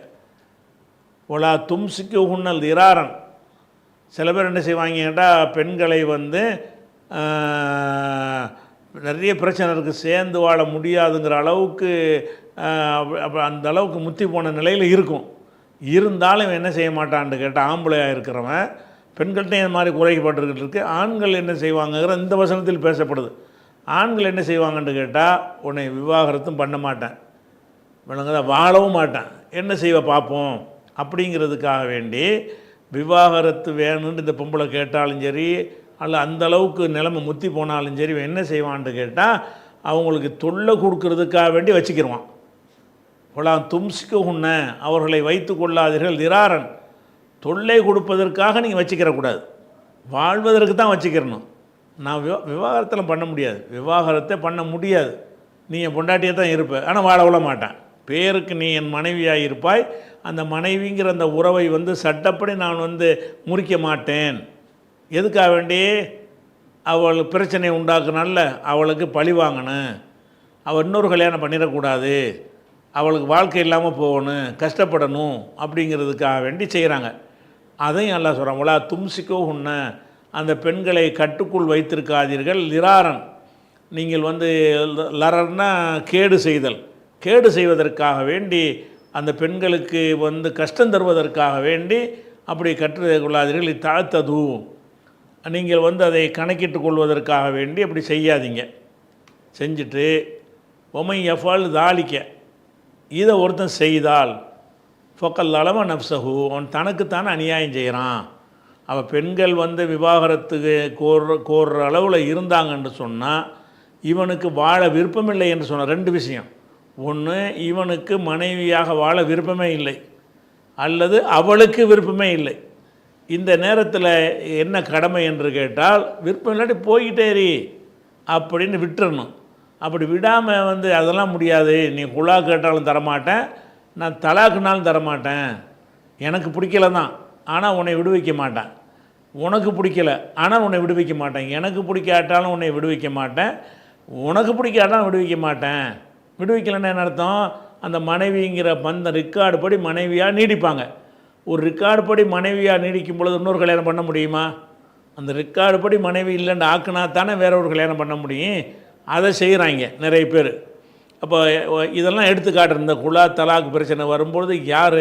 ஒலா தும்சிக்கு உன்னல் இராரன், சில பேர் என்ன செய்வாங்க கேட்டால் பெண்களை வந்து நிறைய பிரச்சனை இருக்குது, சேர்ந்து வாழ முடியாதுங்கிற அளவுக்கு அந்த அளவுக்கு முத்தி போன நிலையில் இருக்கும். இருந்தாலும் என்ன செய்ய மாட்டான்னு கேட்டால் ஆம்பளையாக இருக்கிறவன் பெண்கள்கிட்ட இந்த மாதிரி குறைக்கப்பட்டுக்கிட்டு இருக்குது. ஆண்கள் என்ன செய்வாங்கங்கிற இந்த வசனத்தில் பேசப்படுது. ஆண்கள் என்ன செய்வாங்கன்னு கேட்டால் உன்னை விவாகரத்தும் பண்ண மாட்டேன், விளங்குதான், வாழவும் மாட்டேன், என்ன செய்வ பார்ப்போம் அப்படிங்கிறதுக்காக வேண்டி விவாகரத்து வேணும்னு இந்த பொம்பளை கேட்டாலும் சரி, அல்ல அந்த அளவுக்கு நிலைமை முத்தி போனாலும் சரி, என்ன செய்வான்னு கேட்டால் அவங்களுக்கு தொல்லை கொடுக்கறதுக்காக வேண்டி வச்சுக்கிடுவான். ஒலாம் தும்சிக்கு உன்ன, அவர்களை வைத்து கொள்ளாதீர்கள், திராரன், தொல்லை கொடுப்பதற்காக நீங்கள் வச்சுக்கிறக்கூடாது, வாழ்வதற்கு தான் வச்சுக்கிறணும். நான் விவாகரத்தில் பண்ண முடியாது, விவாகரத்தை பண்ண முடியாது, நீ என் பொண்டாட்டியாக தான் இருப்ப, ஆனால் வாழ விட மாட்டேன். பேருக்கு நீ என் மனைவியாக இருப்பாய். அந்த மனைவிங்கிற அந்த உறவை வந்து சட்டப்படி நான் வந்து முறிக்க மாட்டேன். எதுக்காக வேண்டி? அவள் பிரச்சனை உண்டாக்குனால அவளுக்கு பழி வாங்கணும், அவள் இன்னொரு கல்யாணம் பண்ணிடக்கூடாது, அவளுக்கு வாழ்க்கை இல்லாமல் போகணும், கஷ்டப்படணும் அப்படிங்கிறதுக்காக வேண்டி செய்கிறாங்க. அதையும் நல்லா சொல்கிறான், உலா தும்சிக்கோ உன்ன, அந்த பெண்களை கட்டுக்குள் வைத்திருக்காதீர்கள். லிராரன், நீங்கள் வந்து லரன்னா கேடு செய்தல், கேடு செய்வதற்காக வேண்டி அந்த பெண்களுக்கு வந்து கஷ்டம் தருவதற்காக வேண்டி அப்படி கற்றுக்கொள்ளாதீர்கள். தாழ்த்தது, நீங்கள் வந்து அதை கணக்கிட்டு கொள்வதற்காக வேண்டி அப்படி செய்யாதீங்க. செஞ்சுட்டு ஒமை எஃபால் தாளிக்க, இதை ஒருத்தன் செய்தால் ஃபொக்கல் அளவ நப்சஹு, அவன் தனக்குத்தானே அநியாயம் செய்கிறான். அவள் பெண்கள் வந்து விவாகரத்துக்கு கோர்ற அளவில் இருந்தாங்கன்னு சொன்னால் இவனுக்கு வாழ விருப்பமில்லை என்று சொன்ன ரெண்டு விஷயம். ஒன்று, இவனுக்கு மனைவியாக வாழ விருப்பமே இல்லை, அல்லது அவளுக்கு விருப்பமே இல்லை. இந்த நேரத்தில் என்ன கடமை என்று கேட்டால், விருப்பம் இல்லாட்டி போய்கிட்டேரி அப்படின்னு விட்டுறணும். அப்படி விடாமல் வந்து அதெல்லாம் முடியாது, நீ குலா கேட்டாலும் தரமாட்டேன், நான் தலாக்குனாலும் தரமாட்டேன், எனக்கு பிடிக்கல தான் ஆனால் உன்னை விடுவிக்க மாட்டேன், உனக்கு பிடிக்கல ஆனால் உன்னை விடுவிக்க மாட்டேன், எனக்கு பிடிக்காட்டாலும் உன்னை விடுவிக்க மாட்டேன், உனக்கு பிடிக்காட்டாலும் விடுவிக்க மாட்டேன். விடுவிக்கலைன்னு என்ன அர்த்தம்? அந்த மனைவிங்கிற பந்த ரெக்கார்டு படி மனைவியாக நீடிப்பாங்க. ஒரு ரெக்கார்டு படி மனைவியாக நீடிக்கும் பொழுது இன்னொரு கல்யாணம் பண்ண முடியுமா? அந்த ரெக்கார்டு படி மனைவி இல்லைன்னு ஆக்குனா தானே வேற ஒரு கல்யாணம் பண்ண முடியும். அதை செய்கிறாங்க நிறைய பேர். அப்போ இதெல்லாம் எடுத்துக்காட்டு, இந்த குலா தலாக் பிரச்சனை வரும்பொழுது யார்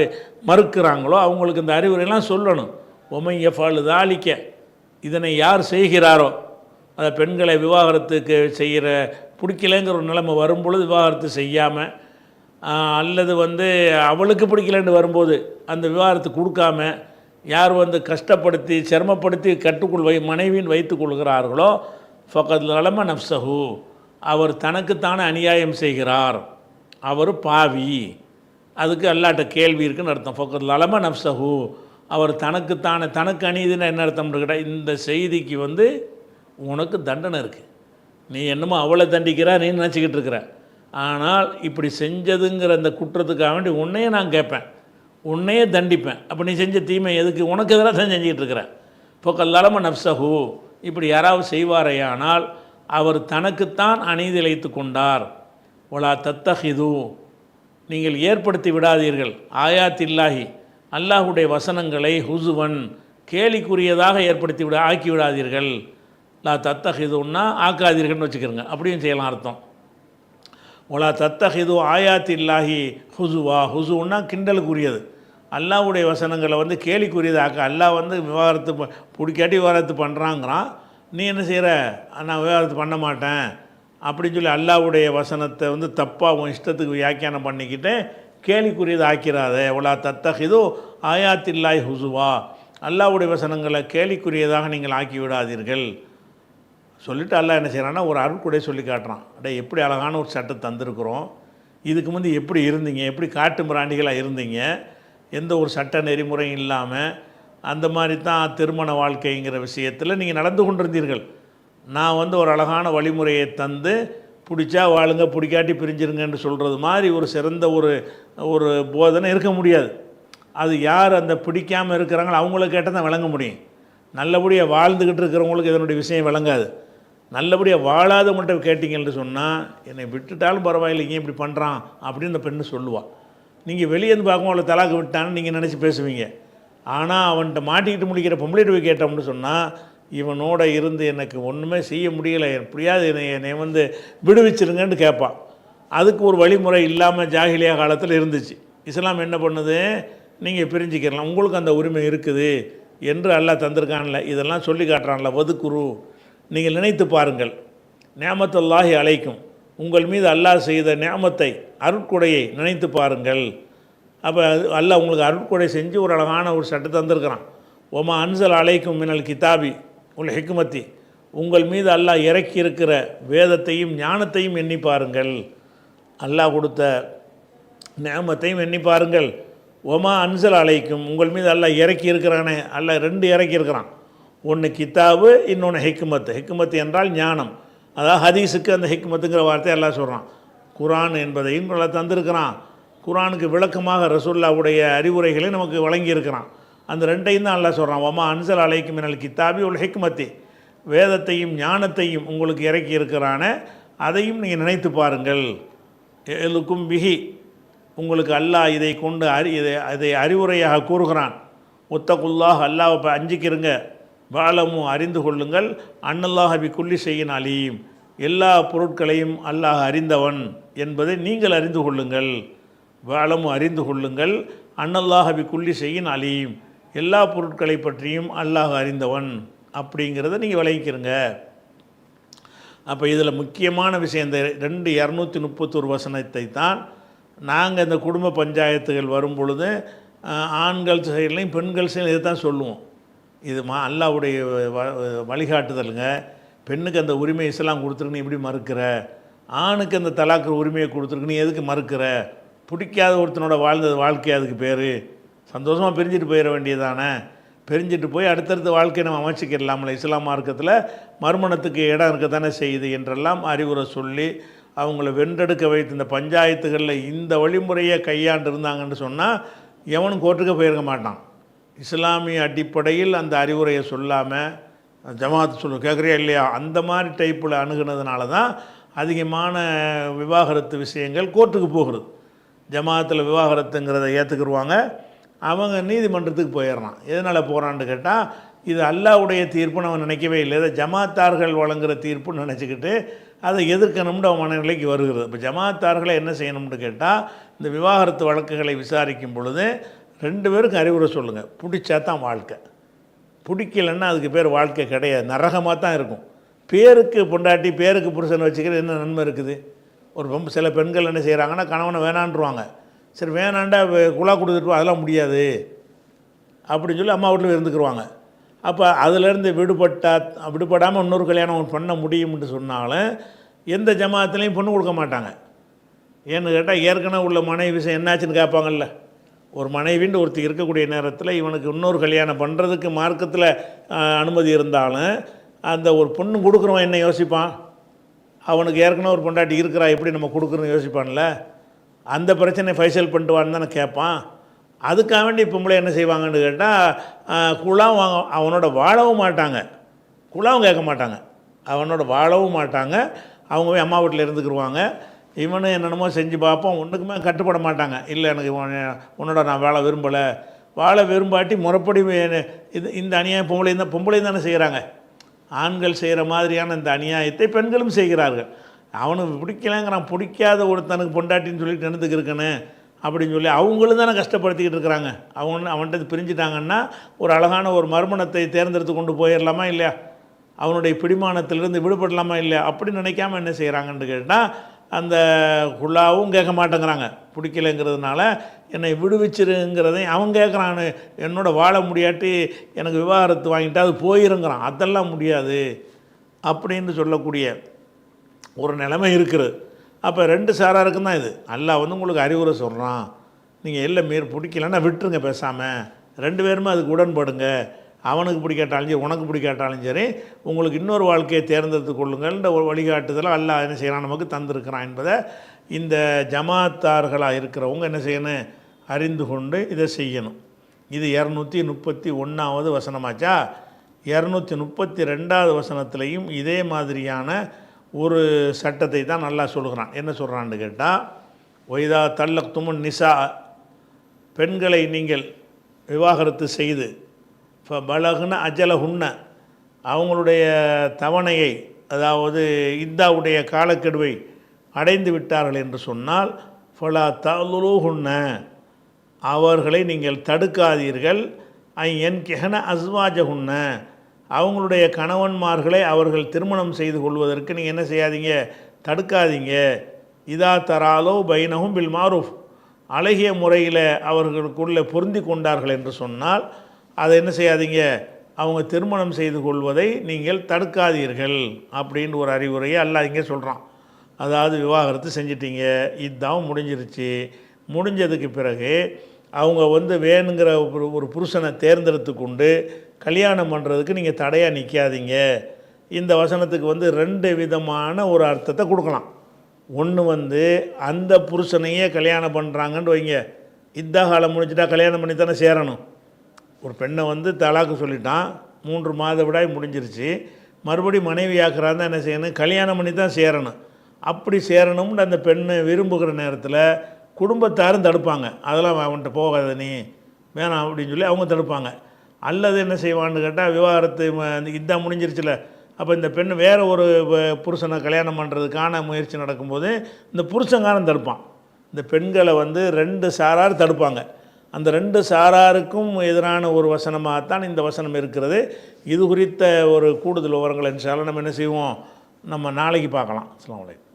மறுக்கிறாங்களோ அவங்களுக்கு இந்த அறிவுரையெல்லாம் சொல்லணும். ஒமைய ஃபாலு தாளிக்க, இதனை யார் செய்கிறாரோ, அதை பெண்களை விவாகரத்துக்கு செய்கிற பிடிக்கலைங்கிற ஒரு நிலைமை வரும்பொழுது விவாகரத்து செய்யாமல், அல்லது வந்து அவளுக்கு பிடிக்கலன்னு வரும்போது அந்த விவாகரத்து கொடுக்காம யார் வந்து கஷ்டப்படுத்தி சிரமப்படுத்தி கட்டுக்குள் மனைவியின் வைத்து கொள்கிறார்களோ ஃபக்கத் லலம நப்சஹு, அவர் தனக்குத்தானே அநியாயம் செய்கிறார், அவர் பாவி. அதுக்கு அல்லாட்ட கேள்வி இருக்குன்னு அர்த்தம். ஃபக்கத் லலம நப்சஹு, அவர் தனக்குத்தானே, தனக்கு அநீதினா என்ன அர்த்தம் இருக்குடா? இந்த செய்திக்கு வந்து உனக்கு தண்டனை இருக்குது, நீ என்னமோ அவளை தண்டிக்கிறா நீ நினச்சிக்கிட்டு இருக்கிற, ஆனால் இப்படி செஞ்சதுங்கிற அந்த குற்றத்துக்காக வேண்டி உன்னையே நான் கேட்பேன், உன்னையே தண்டிப்பேன். அப்போ நீ செஞ்ச தீமை எதுக்கு? உனக்கு எதிராக தான் செஞ்சுக்கிட்டு இருக்கிறேன். இப்போ கல்லாலம நப்சஹு, இப்படி யாராவது செய்வாரையானால் அவர் தனக்குத்தான் அநீதி இழைத்து கொண்டார். ஒலா தத்தஹிது, நீங்கள் ஏற்படுத்தி விடாதீர்கள், ஆயாத்தில்லாஹி, அல்லாஹுடைய வசனங்களை ஹுசுவன், கேலிக்குரியதாக ஏற்படுத்தி ஆக்கி விடாதீர்கள். லா தத்தஹிதுன்னா ஆக்காதீர்கள்னு வச்சுக்கிறோங்க, அப்படியும் செய்யலாம் அர்த்தம். ஒலா தத்தஹிது ஆயாத்தில்லாஹி ஹுசுவா, ஹுசுன்னா கிண்டலுக்குரியது, அல்லாஹ்வுடைய வசனங்களை வந்து கேலிக்குரியது ஆக்க. அல்லாஹ் வந்து விவாகரத்து பிடிக்காட்டி விவாகரத்து பண்ணுறாங்கிறான், நீ என்ன செய்கிற? நான் விவாகரத்து பண்ண மாட்டேன் அப்படின்னு சொல்லி அல்லாஹ்வுடைய வசனத்தை வந்து தப்பாக உன் இஷ்டத்துக்கு வியாக்கியானம் பண்ணிக்கிட்டு கேலிக்குரியது ஆக்கிறாத. ஒலா தத்தஹிது ஆயாத்தில்லாஹி ஹுசுவா, அல்லாஹ்வுடைய வசனங்களை கேலிக்குரியதாக நீங்கள் ஆக்கி விடாதீர்கள் சொல்லிவிட்டு அல்லாஹ் என்ன செய்கிறான்னா ஒரு அருட்கொடை சொல்லி காட்டுறான். அடே, எப்படி அழகான ஒரு சட்டம் தந்திருக்கிறோம், இதுக்கு முந்தி எப்படி இருந்தீங்க, எப்படி காட்டு மிராண்டிகளாக இருந்தீங்க, எந்த ஒரு சட்ட நெறிமுறையும் இல்லாமல் அந்த மாதிரி தான் திருமண வாழ்க்கைங்கிற விஷயத்தில் நீங்கள் நடந்து கொண்டிருந்தீர்கள். நான் வந்து ஒரு அழகான வழிமுறையை தந்து பிடிச்சா வாழுங்க, பிடிக்காட்டி பிரிஞ்சிருங்கன்னு சொல்கிறது மாதிரி ஒரு சிறந்த ஒரு போதனை இருக்க முடியாது. அது யார் அந்த பிடிக்காமல் இருக்கிறாங்களோ அவங்கள கேட்டால் தான் விளங்க முடியும். நல்லபடியாக வாழ்ந்துக்கிட்டு இருக்கிறவங்களுக்கு இதனுடைய விஷயம் விளங்காது. நல்லபடியாக வாழாதவங்கள்ட்ட கேட்டிங்கன்னு சொன்னால், என்னை விட்டுட்டாலும் பரவாயில்லை, ஏன் இப்படி பண்ணுறான் அப்படின்னு அந்த பெண்ணு சொல்லுவாள். நீங்கள் வெளியேருந்து பார்க்கும் அவளை தலாக்கு விட்டான்னு நீங்கள் நினச்சி பேசுவீங்க. ஆனால் அவன்கிட்ட மாட்டிக்கிட்டு முடிக்கிற பொம்பளைட்டு போய் கேட்டோம்னு சொன்னால், இவனோட இருந்து எனக்கு ஒன்றுமே செய்ய முடியலை, எப்படியாவது என்னை வந்து விடுவிச்சிருங்கன்னு கேட்பான். அதுக்கு ஒரு வழிமுறை இல்லாமல் ஜாகிலியா காலத்தில் இருந்துச்சு. இஸ்லாம் என்ன பண்ணுது? நீங்கள் பிரிஞ்சிக்கலாம், உங்களுக்கு அந்த உரிமை இருக்குது என்று அல்லாஹ் தந்திருக்கான்ல, இதெல்லாம் சொல்லி காட்டுறான்ல. வதுக்குரு, நீங்கள் நினைத்து பாருங்கள், நியாமத்துல்லாஹி அலைக்கும், உங்கள் மீது அல்லாஹ் செய்த நியாமத்தை, அருட்கொடையை நினைத்து பாருங்கள். அப்போ அல்லாஹ் உங்களுக்கு அருட்கொடை செஞ்சு ஒரு அழகான ஒரு சட்டத்தை தந்திருக்கிறான். ஒமா அன்சல் அலைக்கும் மினல் கிதாபி உல் ஹிக்மத்தி, உங்கள் மீது அல்லாஹ் இறக்கி இருக்கிற வேதத்தையும் ஞானத்தையும் எண்ணி பாருங்கள், அல்லாஹ் கொடுத்த நியாமத்தையும் எண்ணி பாருங்கள். ஒமா அன்சல் அலைக்கும், உங்கள் மீது அல்லாஹ் இறக்கி இருக்கிறானே, அல்லாஹ் ரெண்டு இறக்கி இருக்கிறான், ஒன்று கிதாபு, இன்னொன்று ஹிக்மத்து. ஹிக்மத்து என்றால் ஞானம், அதாவது ஹதீஸுக்கு அந்த ஹிக்மத்துங்கிற வார்த்தை எல்லாம் சொல்கிறான். குர்ஆன் என்பதையும் அல்லாஹ் தந்திருக்கிறான். குர்ஆனுக்கு விளக்கமாக ரசூலுல்லாஹ்வுடைய அறிவுரைகளை நமக்கு வழங்கியிருக்கிறான். அந்த ரெண்டையும் தான் அல்லாஹ் சொல்கிறான். வமா அன்சல் அலைக்கும் மினல் கித்தாபி வல் ஹிக்மத்தி, வேதத்தையும் ஞானத்தையும் உங்களுக்கு இறக்கி இருக்கிறான, அதையும் நீங்கள் நினைத்து பாருங்கள். எழுக்கும் பிஹி, உங்களுக்கு அல்லாஹ் இதை கொண்டு இதை அறிவுரையாக கூறுகிறான். உத்தகுல்லாஹ், அல்லாஹ் அஞ்சிக்கிறங்க. வாலமும் அறிந்து கொள்ளுங்கள். அன்னல்லாஹ் பி குல்லி ஷைஇன் அலீம், எல்லா பொருட்களையும் அல்லாஹ் அறிந்தவன் என்பதை நீங்கள் அறிந்து கொள்ளுங்கள். வாலமும் அறிந்து கொள்ளுங்கள். அன்னல்லாஹ் பி குல்லி ஷைஇன் அலீம், எல்லா பொருட்களை பற்றியும் அல்லாஹ் அறிந்தவன் அப்படிங்கிறத நீங்கள் விளங்கிக்கிறங்க. அப்போ இதில் முக்கியமான விஷயம் இந்த 231 வசனத்தை தான் நாங்கள் இந்த குடும்ப பஞ்சாயத்துகள் வரும் பொழுது ஆண்கள் செயலையும் பெண்கள் செயல் இதை தான் சொல்லுவோம். இது அல்லாஹ்வுடைய வழிகாட்டுதலுங்க. பெண்ணுக்கு அந்த உரிமை இஸ்லாம் கொடுத்துருக்கு, நீ எப்படி மறுக்கிற? ஆணுக்கு அந்த தலாக்கு உரிமையை கொடுத்துருக்கு, நீ எதுக்கு மறுக்கிற? பிடிக்காத ஒருத்தனோட வாழ்ந்தது வாழ்க்கை, அதுக்கு பேர் சந்தோஷமாக பிரிஞ்சுட்டு போயிட வேண்டியதானே. பிரிஞ்சுட்டு போய் அடுத்தடுத்த வாழ்க்கையை நம்ம அமைச்சிக்கிடலாம்ல. இஸ்லாம் மார்க்கத்தில் மறுமணத்துக்கு இடம் இருக்கத்தானே செய்யுது என்றெல்லாம் அறிவுரை சொல்லி அவங்கள வென்றெடுக்க வைத்து இந்த பஞ்சாயத்துகளில் இந்த வழிமுறையை கையாண்டு இருந்தாங்கன்னு சொன்னால் எவனும் கோர்ட்டுக்கு போயிருக்க மாட்டான். இஸ்லாமிய அடிப்படையில் அந்த அறிவுரையை சொல்லாமல் ஜமாத்து சொல்லு கேட்குறியா இல்லையா, அந்த மாதிரி டைப்பில் அணுகுனதுனால தான் அதிகமான விவாகரத்து விஷயங்கள் கோர்ட்டுக்கு போகிறது. ஜமாத்தில் விவாகரத்துங்கிறத ஏற்றுக்குருவாங்க, அவங்க நீதிமன்றத்துக்கு போயிடுறான். எதனால் போகிறான்னு கேட்டால் இது அல்லாஹ்வுடைய தீர்ப்புன்னு அவன் நினைக்கவே இல்லை, இதை ஜமாத்தார்கள் வழங்குகிற தீர்ப்புன்னு நினச்சிக்கிட்டு அதை எதிர்க்கணும்னு அவன் மனநிலைக்கு வருகிறது. இப்போ ஜமாத்தார்களை என்ன செய்யணும்னு கேட்டால் இந்த விவாகரத்து வழக்குகளை விசாரிக்கும் பொழுது 2 பேருக்கும் அறிவுரை சொல்லுங்கள். பிடிச்சா தான் வாழ்க்கை, பிடிக்கலன்னா அதுக்கு பேர் வாழ்க்கை கிடையாது, நரகமாக தான் இருக்கும். பேருக்கு பொண்டாட்டி பேருக்கு புருஷனை வச்சுக்கிறது என்ன நன்மை இருக்குது? சில பெண்கள் என்ன செய்கிறாங்கன்னா கணவனை வேணான்றுவாங்க. சரி வேணாண்டா குழா கொடுத்துட்டு அதெல்லாம் முடியாது அப்படின்னு சொல்லி அம்மா வீட்டில் இருந்துக்குருவாங்க. அப்போ அதிலேருந்து விடுபடாமல் இன்னொரு கல்யாணம் பண்ண முடியும்னு சொன்னாலும் எந்த ஜமாத்துலேயும் பொண்ணு கொடுக்க மாட்டாங்க. ஏன்னு கேட்டால் ஏற்கனவே உள்ள மனைவி விஷயம் என்னாச்சுன்னு கேட்பாங்கல்ல. ஒரு மனைவின்னு ஒருத்தர் இருக்கக்கூடிய நேரத்தில் இவனுக்கு இன்னொரு கல்யாணம் பண்ணுறதுக்கு மார்க்கத்தில் அனுமதி இருந்தாலும் அந்த ஒரு பொண்ணு கொடுக்குறவன் என்ன யோசிப்பான்? அவனுக்கு ஏற்கனவே ஒரு பொண்டாட்டி இருக்கிறா, எப்படி நம்ம கொடுக்குறோன்னு யோசிப்பான்ல. அந்த பிரச்சனை ஃபைசல் பண்ணிட்டுவான்னு தானே கேட்பான். அதுக்காக வேண்டி பொம்பளை என்ன செய்வாங்கன்னு கேட்டால் குழாவும் அவனோட வாழவும் மாட்டாங்க, குழாவும் கேட்க மாட்டாங்க, அவனோட வாழவும் மாட்டாங்க. அவங்க போய் அம்மா வீட்டில் இருந்துக்கிடுவாங்க. இவனு என்னென்னமோ செஞ்சு பார்ப்போம், ஒன்றுக்குமே கட்டுப்பட மாட்டாங்க. இல்லை எனக்கு உன்னோட நான் வாழ விரும்பலை, வாழ விரும்பாட்டி முறைப்படி இந்த அநியாயம் பொம்பளையும் தானே செய்கிறாங்க. ஆண்கள் செய்கிற மாதிரியான இந்த அநியாயத்தை பெண்களும் செய்கிறார்கள். அவனுக்கு பிடிக்கலங்கிறான், பிடிக்காத ஒருத்தனுக்கு பொண்டாட்டின்னு சொல்லிட்டு நினைத்துக்கு இருக்கணும் அப்படின்னு சொல்லி அவங்களும் தானே கஷ்டப்படுத்திக்கிட்டு இருக்கிறாங்க. அவன்கிட்ட பிரிஞ்சுட்டாங்கன்னா ஒரு அழகான ஒரு மறுமணத்தை தேர்ந்தெடுத்து கொண்டு போயிடலாமா இல்லையா, அவனுடைய பிடிமானத்திலிருந்து விடுபடலாமா இல்லையா, அப்படி நினைக்காம என்ன செய்கிறாங்கன்னு கேட்டால் அந்த குழாவும் கேட்க மாட்டேங்கிறாங்க. பிடிக்கலைங்கிறதுனால என்னை விடுவிச்சிருங்கிறதையும் அவன் கேட்குறான். என்னோட வாழ முடியாட்டி எனக்கு விவாகரத்து வாங்கிட்டா அது போயிருங்கிறான். அதெல்லாம் முடியாது அப்படின்னு சொல்லக்கூடிய ஒரு நிலைமை இருக்குது. அப்போ 2 சாராருக்கும் தான் இது. அல்லாஹ் உங்களுக்கு அறிவுரை சொல்கிறான், நீங்கள் எல்லாம் பிடிக்கலன்னா விட்டுருங்க பேசாமல், 2 பேருமே அதுக்கு உடன்படுங்க. அவனுக்கு பிடிக்காட்டாலும் சரி உனக்கு பிடிக்காட்டாலும் சரி உங்களுக்கு இன்னொரு வாழ்க்கையை தேர்ந்தெடுத்து கொள்ளுங்கள்ன்ற ஒரு வழிகாட்டுதல் அல்லாஹ் என்ன செய்யறான் நமக்கு தந்திருக்கிறான் என்பதை இந்த ஜமாத்தார்களாக இருக்கிறவங்க என்ன செய்யணும், அறிந்து கொண்டு இதை செய்யணும். இது 231வது வசனமாச்சா. 232வது வசனத்திலையும் இதே மாதிரியான ஒரு சட்டத்தை தான் நல்லா சொல்கிறான். என்ன சொல்கிறான்னு கேட்டால் ஒய்தா தல்லக்துமுன் நிசா, பெண்களை நீங்கள் விவாகரத்து செய்து பலகுன அஜலகுன்ன, அவங்களுடைய தவணையை அதாவது இந்தாவுடைய காலக்கெடுவை அடைந்து விட்டார்கள் என்று சொன்னால் ஃபலா தலுலுஹுன்ன, அவர்களை நீங்கள் தடுக்காதீர்கள். என் கெஹன அஸ்வாஜகுன்ன, அவங்களுடைய கணவன்மார்களை அவர்கள் திருமணம் செய்து கொள்வதற்கு நீங்கள் என்ன செய்யாதீங்க, தடுக்காதீங்க. இதா தராலோ பைனஹும் பில் மாரூஃப், அழகிய முறையில் அவர்களுக்குள்ளே பொருந்தி கொண்டார்கள் என்று சொன்னால் அதை என்ன செய்யாதீங்க, அவங்க திருமணம் செய்து கொள்வதை நீங்கள் தடுக்காதீர்கள் அப்படின்னு ஒரு அறிவுரையை அல்லாஹ் இங்கே சொல்கிறான். அதாவது விவாகரத்து செஞ்சிட்டீங்க, இதுதான் முடிஞ்சிருச்சு. முடிஞ்சதுக்கு பிறகு அவங்க வேணுங்கிற ஒரு புருஷனை தேர்ந்தெடுத்து கொண்டு கல்யாணம் பண்ணுறதுக்கு நீங்கள் தடையாக நிற்காதீங்க. இந்த வசனத்துக்கு 2 விதமான ஒரு அர்த்தத்தை கொடுக்கலாம். ஒன்று வந்து அந்த புருஷனையே கல்யாணம் பண்ணுறாங்கன்னு வைங்க, இத்தா காலம் முடிஞ்சிட்டா கல்யாணம் பண்ணி தானே சேரணும். ஒரு பெண்ணை வந்து தலாக்கு சொல்லிட்டான், 3 மாதவிடாய் முடிஞ்சிருச்சு, மறுபடியும் மனைவி ஆக்குறாருந்தா என்ன செய்யணும், கல்யாணம் பண்ணி தான் சேரணும். அப்படி சேரணும்னு அந்த பெண்ணை விரும்புகிற நேரத்தில் குடும்பத்தாரும் தடுப்பாங்க, அதெல்லாம் அவன்கிட்ட போகாத நீ வேணாம் அப்படின்னு சொல்லி அவங்க தடுப்பாங்க. அல்லது என்ன செய்வான்னு கேட்டால், விவாகரத்து இதான் முடிஞ்சிருச்சுல, அப்போ இந்த பெண் வேறு ஒரு புருஷனை கல்யாணம் பண்ணுறதுக்கான முயற்சி நடக்கும்போது இந்த புருஷங்காரன் தடுப்பான். இந்த பெண்களை வந்து 2 சாரார் தடுப்பாங்க. அந்த 2 சாராருக்கும் எதிரான ஒரு வசனமாகத்தான் இந்த வசனம் இருக்கிறது. இது குறித்த ஒரு கூடுதல் விவரங்கள் இன்ஷா அல்லாஹ் நம்ம என்ன செய்வோம், நம்ம நாளைக்கு பார்க்கலாம். அஸ்ஸலாமு அலைக்கும்.